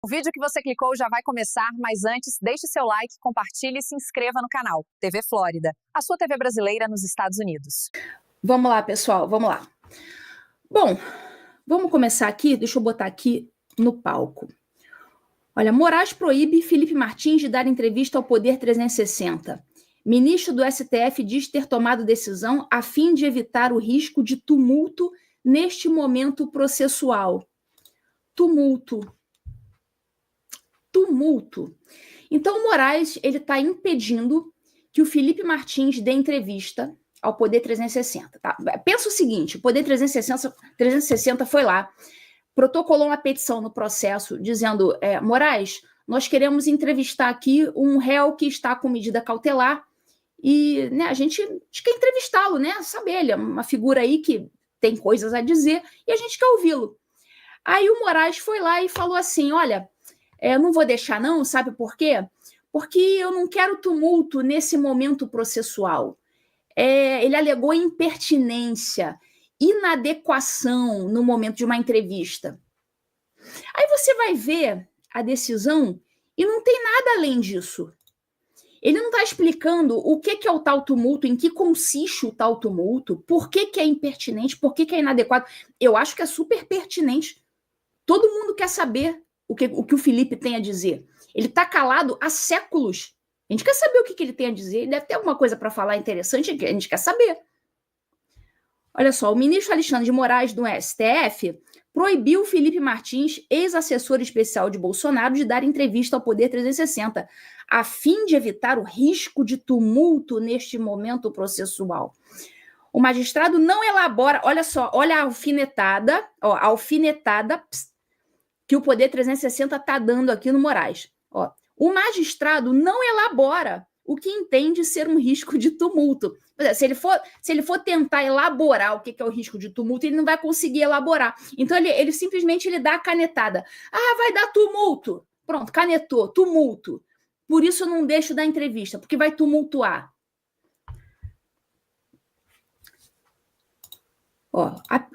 O vídeo que você clicou já vai começar, mas antes, deixe seu like, compartilhe e se inscreva no canal. TV Flórida, a sua TV brasileira nos Estados Unidos. Vamos lá, pessoal, vamos lá. Bom, vamos começar aqui, deixa eu botar aqui no palco. Olha, Moraes proíbe Felipe Martins de dar entrevista ao Poder 360. Ministro do STF diz ter tomado decisão a fim de evitar o risco de tumulto neste momento processual. Tumulto. Então, o Moraes está impedindo que o Felipe Martins dê entrevista ao Poder 360. Tá? Pensa o seguinte, o Poder 360 foi lá, protocolou uma petição no processo dizendo, Moraes, nós queremos entrevistar aqui um réu que está com medida cautelar e a gente quer entrevistá-lo, saber, ele é uma figura aí que tem coisas a dizer e a gente quer ouvi-lo. Aí o Moraes foi lá e falou assim, olha, não vou deixar não, sabe por quê? Porque eu não quero tumulto nesse momento processual. Ele alegou impertinência, inadequação no momento de uma entrevista. Aí você vai ver a decisão e não tem nada além disso. Ele não está explicando o que é o tal tumulto, em que consiste o tal tumulto, por que é impertinente, por que é inadequado. Eu acho que é super pertinente. Todo mundo quer saber o que o Felipe tem a dizer. Ele está calado há séculos. A gente quer saber o que ele tem a dizer. Ele deve ter alguma coisa para falar interessante, a gente quer saber. Olha só, o ministro Alexandre de Moraes, do STF, proibiu Felipe Martins, ex-assessor especial de Bolsonaro, de dar entrevista ao Poder 360, a fim de evitar o risco de tumulto neste momento processual. O magistrado não elabora, olha só, olha a alfinetada, que o Poder 360 está dando aqui no Moraes. O magistrado não elabora o que entende ser um risco de tumulto. Se ele for tentar elaborar o que é o risco de tumulto, ele não vai conseguir elaborar. Então, ele simplesmente dá a canetada. Vai dar tumulto. Pronto, canetou, tumulto. Por isso eu não deixo dar entrevista, porque vai tumultuar.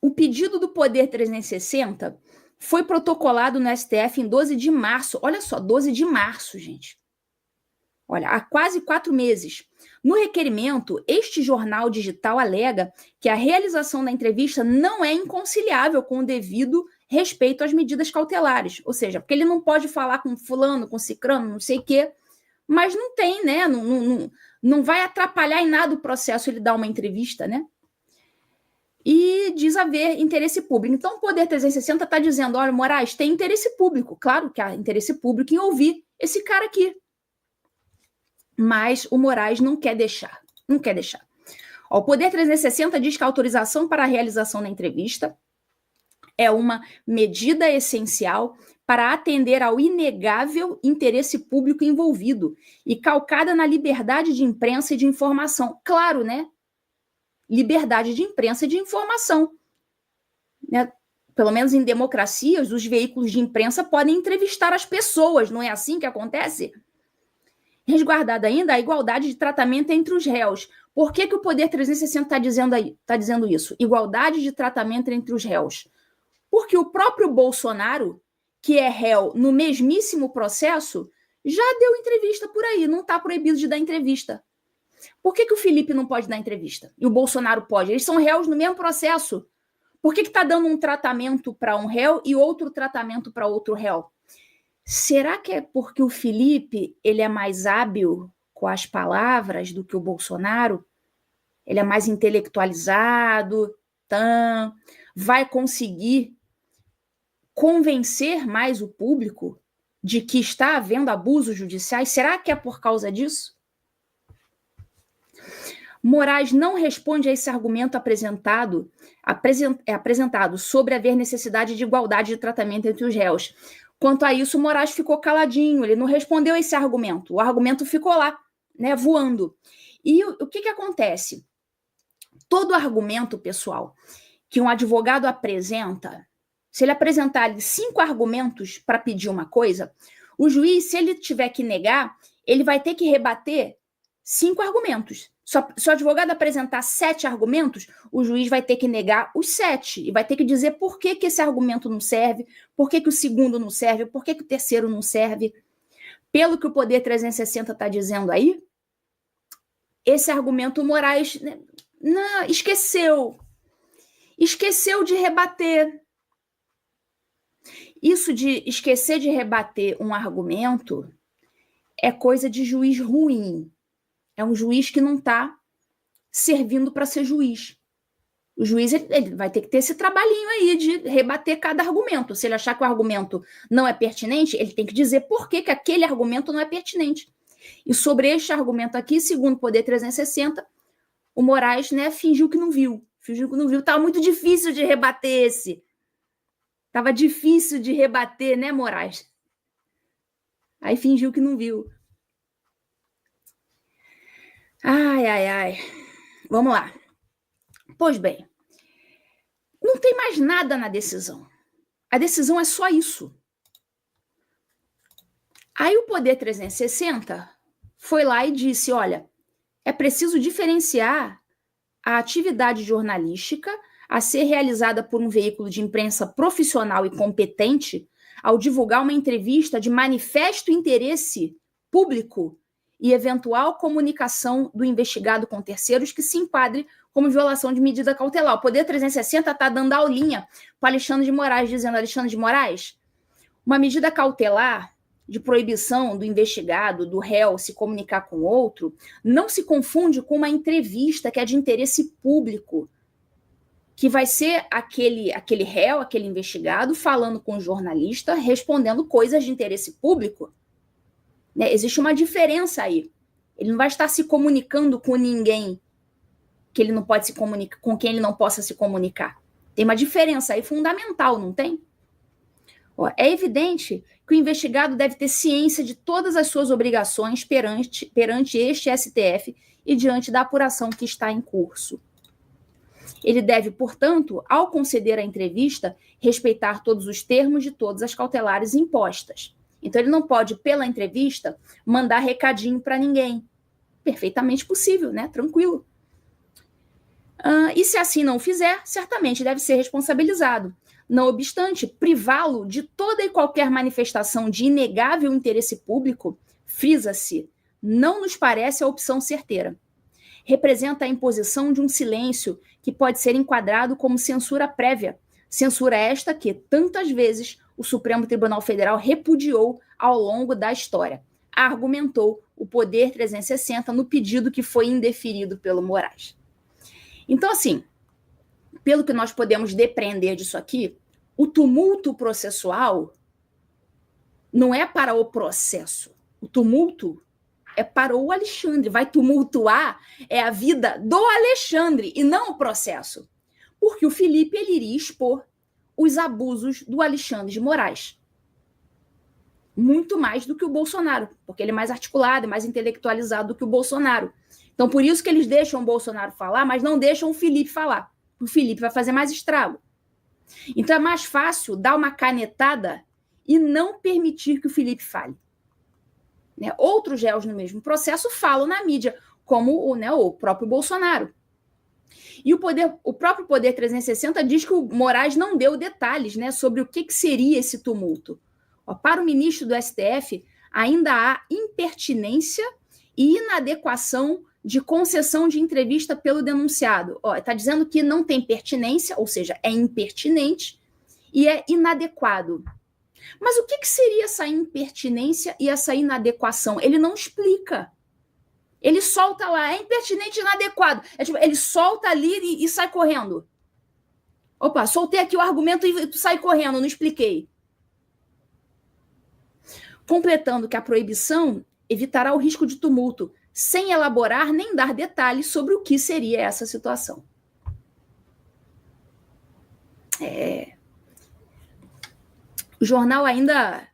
O pedido do Poder 360 foi protocolado no STF em 12 de março. Olha só, 12 de março, gente. Olha, há quase 4 meses. No requerimento, este jornal digital alega que a realização da entrevista não é inconciliável com o devido respeito às medidas cautelares. Ou seja, porque ele não pode falar com fulano, com cicrano, não sei o quê, mas não tem, não vai atrapalhar em nada o processo ele dar uma entrevista, E diz haver interesse público. Então, o Poder 360 está dizendo, olha, Moraes, tem interesse público. Claro que há interesse público em ouvir esse cara aqui. Mas o Moraes não quer deixar. Não quer deixar. O Poder 360 diz que a autorização para a realização da entrevista é uma medida essencial para atender ao inegável interesse público envolvido e calcada na liberdade de imprensa e de informação. Claro, liberdade de imprensa e de informação. Pelo menos em democracias, os veículos de imprensa podem entrevistar as pessoas, não é assim que acontece? Resguardada ainda a igualdade de tratamento entre os réus. Por que o Poder 360 está dizendo isso? Igualdade de tratamento entre os réus. Porque o próprio Bolsonaro, que é réu no mesmíssimo processo, já deu entrevista por aí, não está proibido de dar entrevista. Por que o Felipe não pode dar entrevista? E o Bolsonaro pode? Eles são réus no mesmo processo. Por que está dando um tratamento para um réu e outro tratamento para outro réu? Será que é porque o Felipe ele é mais hábil com as palavras do que o Bolsonaro? Ele é mais intelectualizado, vai conseguir convencer mais o público de que está havendo abusos judiciais? Será que é por causa disso? Moraes não responde a esse argumento apresentado sobre haver necessidade de igualdade de tratamento entre os réus. Quanto a isso, Moraes ficou caladinho, ele não respondeu a esse argumento. O argumento ficou lá, voando. E o que acontece? Todo argumento, pessoal, que um advogado apresenta, se ele apresentar 5 argumentos para pedir uma coisa, o juiz, se ele tiver que negar, ele vai ter que rebater 5 argumentos. Se o advogado apresentar 7 argumentos, o juiz vai ter que negar os 7 e vai ter que dizer por que esse argumento não serve, por que o segundo não serve, por que o terceiro não serve. Pelo que o Poder 360 está dizendo aí, esse argumento o Moraes não, esqueceu de rebater. Isso de esquecer de rebater um argumento é coisa de juiz ruim. É um juiz que não está servindo para ser juiz. O juiz ele vai ter que ter esse trabalhinho aí de rebater cada argumento. Se ele achar que o argumento não é pertinente, ele tem que dizer por que aquele argumento não é pertinente. E sobre este argumento aqui, segundo o Poder 360, o Moraes, fingiu que não viu. Estava muito difícil de rebater esse. Estava difícil de rebater, né, Moraes? Aí fingiu que não viu. Ai. Vamos lá. Pois bem, não tem mais nada na decisão. A decisão é só isso. Aí o Poder 360 foi lá e disse, olha, é preciso diferenciar a atividade jornalística a ser realizada por um veículo de imprensa profissional e competente ao divulgar uma entrevista de manifesto interesse público e eventual comunicação do investigado com terceiros que se enquadre como violação de medida cautelar. O Poder 360 está dando aulinha para Alexandre de Moraes, dizendo, Alexandre de Moraes, uma medida cautelar de proibição do investigado, do réu, se comunicar com outro, não se confunde com uma entrevista que é de interesse público, que vai ser aquele réu, aquele investigado, falando com o jornalista, respondendo coisas de interesse público. Existe uma diferença aí. Ele não vai estar se comunicando com ninguém que ele não pode se comunicar, com quem ele não possa se comunicar. Tem uma diferença aí fundamental, não tem? É evidente que o investigado deve ter ciência de todas as suas obrigações perante este STF e diante da apuração que está em curso. Ele deve, portanto, ao conceder a entrevista, respeitar todos os termos de todas as cautelares impostas. Então, ele não pode, pela entrevista, mandar recadinho para ninguém. Perfeitamente possível, né? Tranquilo. E se assim não fizer, certamente deve ser responsabilizado. Não obstante, privá-lo de toda e qualquer manifestação de inegável interesse público, frisa-se, não nos parece a opção certeira. Representa a imposição de um silêncio que pode ser enquadrado como censura prévia, censura esta que, tantas vezes, o Supremo Tribunal Federal repudiou ao longo da história, argumentou o Poder 360 no pedido que foi indeferido pelo Moraes. Então, assim, pelo que nós podemos depreender disso aqui, o tumulto processual não é para o processo. O tumulto é para o Alexandre. Vai tumultuar a vida do Alexandre e não o processo. Porque o Felipe ele iria expor os abusos do Alexandre de Moraes. Muito mais do que o Bolsonaro, porque ele é mais articulado, mais intelectualizado do que o Bolsonaro. Então, por isso que eles deixam o Bolsonaro falar, mas não deixam o Felipe falar. O Felipe vai fazer mais estrago. Então, é mais fácil dar uma canetada e não permitir que o Felipe fale. Outros réus no mesmo processo falam na mídia, como o próprio Bolsonaro. E o próprio Poder 360 diz que o Moraes não deu detalhes sobre o que seria esse tumulto. Para o ministro do STF, ainda há impertinência e inadequação de concessão de entrevista pelo denunciado. Está dizendo que não tem pertinência, ou seja, é impertinente e é inadequado. Mas o que seria essa impertinência e essa inadequação? Ele não explica. Ele solta lá, é impertinente e inadequado. Ele solta ali e sai correndo. Opa, soltei aqui o argumento e tu sai correndo, não expliquei. Completando que a proibição evitará o risco de tumulto, sem elaborar nem dar detalhes sobre o que seria essa situação. O jornal ainda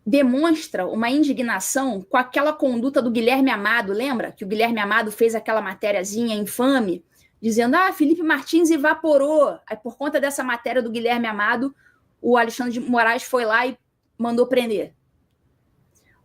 demonstra uma indignação com aquela conduta do Guilherme Amado, lembra? Que o Guilherme Amado fez aquela matériazinha infame, dizendo, Felipe Martins evaporou. Aí, por conta dessa matéria do Guilherme Amado, o Alexandre de Moraes foi lá e mandou prender.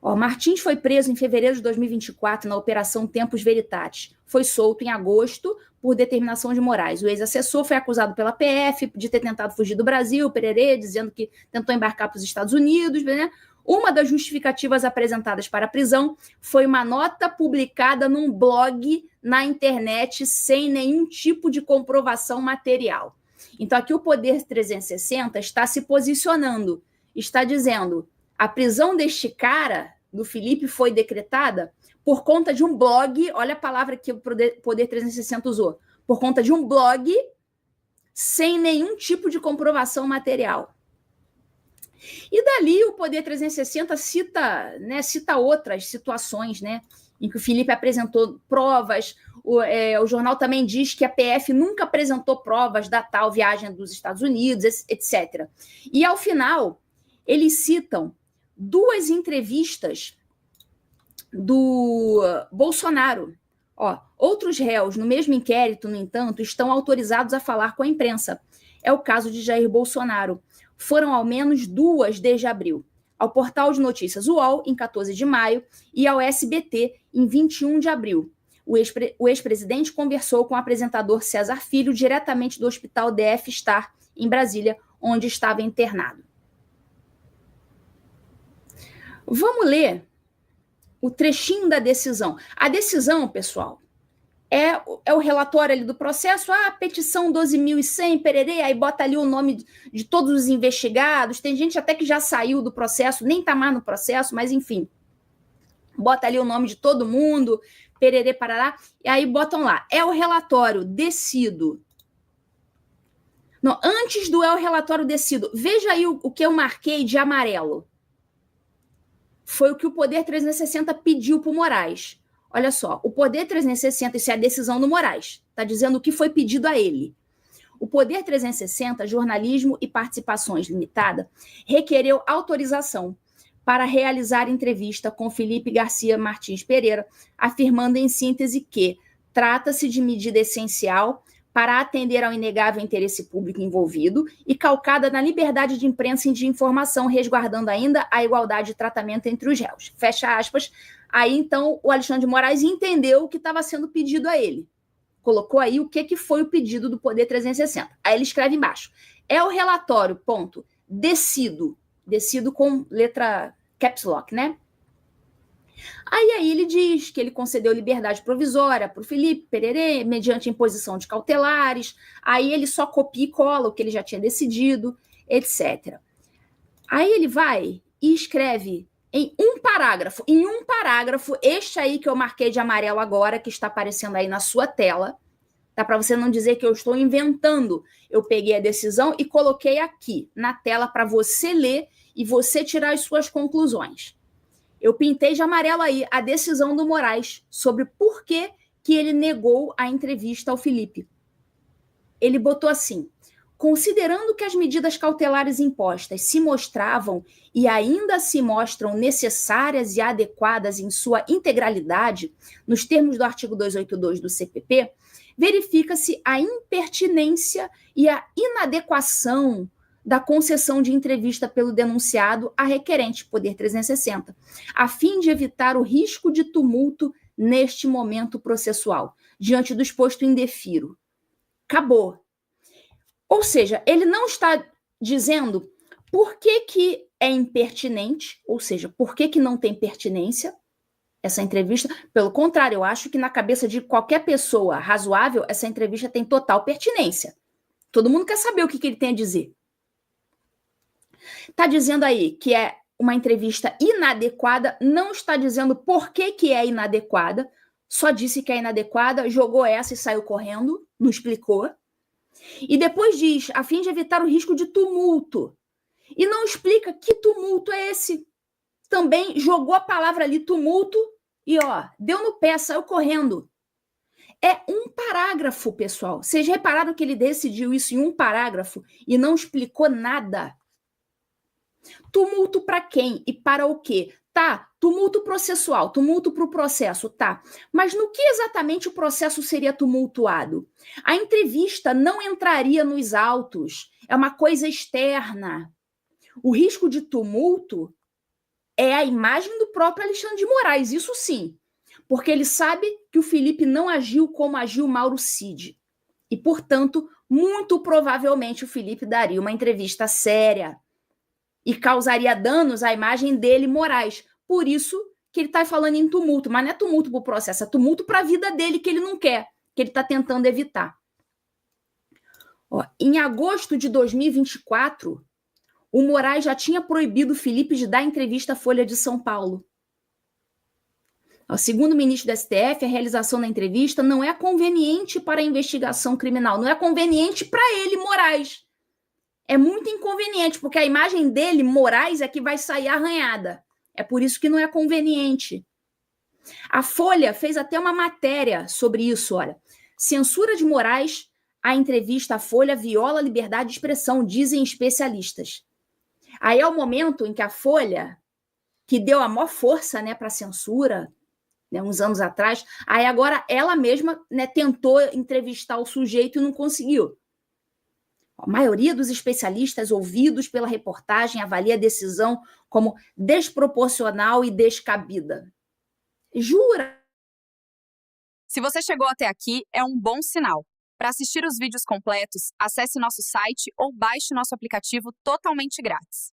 Martins foi preso em fevereiro de 2024 na Operação Tempus Veritatis. Foi solto em agosto por determinação de Moraes. O ex-assessor foi acusado pela PF de ter tentado fugir do Brasil, Pererê, dizendo que tentou embarcar para os Estados Unidos, né? Uma das justificativas apresentadas para a prisão foi uma nota publicada num blog na internet sem nenhum tipo de comprovação material. Então, aqui o Poder 360 está se posicionando, está dizendo: a prisão deste cara, do Felipe, foi decretada por conta de um blog, olha a palavra que o Poder 360 usou, por conta de um blog sem nenhum tipo de comprovação material. E dali o Poder 360 cita outras situações, né, em que o Felipe apresentou provas. O jornal também diz que a PF nunca apresentou provas da tal viagem dos Estados Unidos, etc. E, ao final, eles citam 2 entrevistas do Bolsonaro. Outros réus no mesmo inquérito, no entanto, estão autorizados a falar com a imprensa. É o caso de Jair Bolsonaro. Foram ao menos 2 desde abril. Ao portal de notícias UOL, em 14 de maio, e ao SBT, em 21 de abril. O ex-presidente conversou com o apresentador César Filho diretamente do Hospital DF Star, em Brasília, onde estava internado. Vamos ler o trechinho da decisão. A decisão, pessoal, é o relatório ali do processo, a petição 12.100, pererê, aí bota ali o nome de todos os investigados, tem gente até que já saiu do processo, nem tá mais no processo, mas enfim, bota ali o nome de todo mundo, pererê, parará, e aí botam lá, é o relatório decido. Não, antes do é o relatório decido, veja aí o que eu marquei de amarelo. Foi o que o Poder 360 pediu para o Moraes. Olha só, o Poder 360, isso é a decisão do Moraes, está dizendo o que foi pedido a ele. O Poder 360, Jornalismo e Participações Limitada, requereu autorização para realizar entrevista com Felipe Garcia Martins Pereira, afirmando em síntese que trata-se de medida essencial para atender ao inegável interesse público envolvido e calcada na liberdade de imprensa e de informação, resguardando ainda a igualdade de tratamento entre os réus. Fecha aspas. Aí, então, o Alexandre de Moraes entendeu o que estava sendo pedido a ele. Colocou aí o que foi o pedido do Poder 360. Aí ele escreve embaixo. É o relatório, ponto, decido com letra caps lock, né? Aí ele diz que ele concedeu liberdade provisória para o Felipe Pererê, mediante imposição de cautelares. Aí ele só copia e cola o que ele já tinha decidido, etc. Aí ele vai e escreve em um parágrafo, este aí que eu marquei de amarelo agora, que está aparecendo aí na sua tela, tá? Para você não dizer que eu estou inventando. Eu peguei a decisão e coloquei aqui na tela para você ler e você tirar as suas conclusões. Eu pintei de amarelo aí a decisão do Moraes sobre por que ele negou a entrevista ao Felipe. Ele botou assim: considerando que as medidas cautelares impostas se mostravam e ainda se mostram necessárias e adequadas em sua integralidade, nos termos do artigo 282 do CPP, verifica-se a impertinência e a inadequação da concessão de entrevista pelo denunciado a requerente, Poder 360, a fim de evitar o risco de tumulto neste momento processual, diante do exposto indefiro. Acabou. Ou seja, ele não está dizendo por que é impertinente, ou seja, por que não tem pertinência essa entrevista. Pelo contrário, eu acho que na cabeça de qualquer pessoa razoável, essa entrevista tem total pertinência. Todo mundo quer saber o que ele tem a dizer. Está dizendo aí que é uma entrevista inadequada, não está dizendo por que é inadequada, só disse que é inadequada, jogou essa e saiu correndo, não explicou. E depois diz, a fim de evitar o risco de tumulto. E não explica que tumulto é esse. Também jogou a palavra ali, tumulto, e deu no pé, saiu correndo. É um parágrafo, pessoal. Vocês repararam que ele decidiu isso em um parágrafo e não explicou nada? Tumulto para quem e para o quê? Tá, tumulto processual, tumulto para o processo, tá. Mas no que exatamente o processo seria tumultuado? A entrevista não entraria nos autos, é uma coisa externa. O risco de tumulto é a imagem do próprio Alexandre de Moraes, isso sim. Porque ele sabe que o Felipe não agiu como agiu Mauro Cid. E, portanto, muito provavelmente o Felipe daria uma entrevista séria e causaria danos à imagem dele, Moraes. Por isso que ele está falando em tumulto, mas não é tumulto para o processo, é tumulto para a vida dele que ele não quer, que ele está tentando evitar. Ó, em agosto de 2024, o Moraes já tinha proibido o Felipe de dar entrevista à Folha de São Paulo. Ó, segundo o ministro do STF, a realização da entrevista não é conveniente para a investigação criminal, não é conveniente para ele, Moraes. É muito inconveniente, porque a imagem dele, Moraes, é que vai sair arranhada. É por isso que não é conveniente. A Folha fez até uma matéria sobre isso, olha. Censura de Moraes, a entrevista à Folha viola a liberdade de expressão, dizem especialistas. Aí é o momento em que a Folha, que deu a maior força, né, para a censura, né, uns anos atrás, aí agora ela mesma, né, tentou entrevistar o sujeito e não conseguiu. A maioria dos especialistas ouvidos pela reportagem avalia a decisão como desproporcional e descabida. Jura? Se você chegou até aqui, é um bom sinal. Para assistir os vídeos completos, acesse nosso site ou baixe nosso aplicativo totalmente grátis.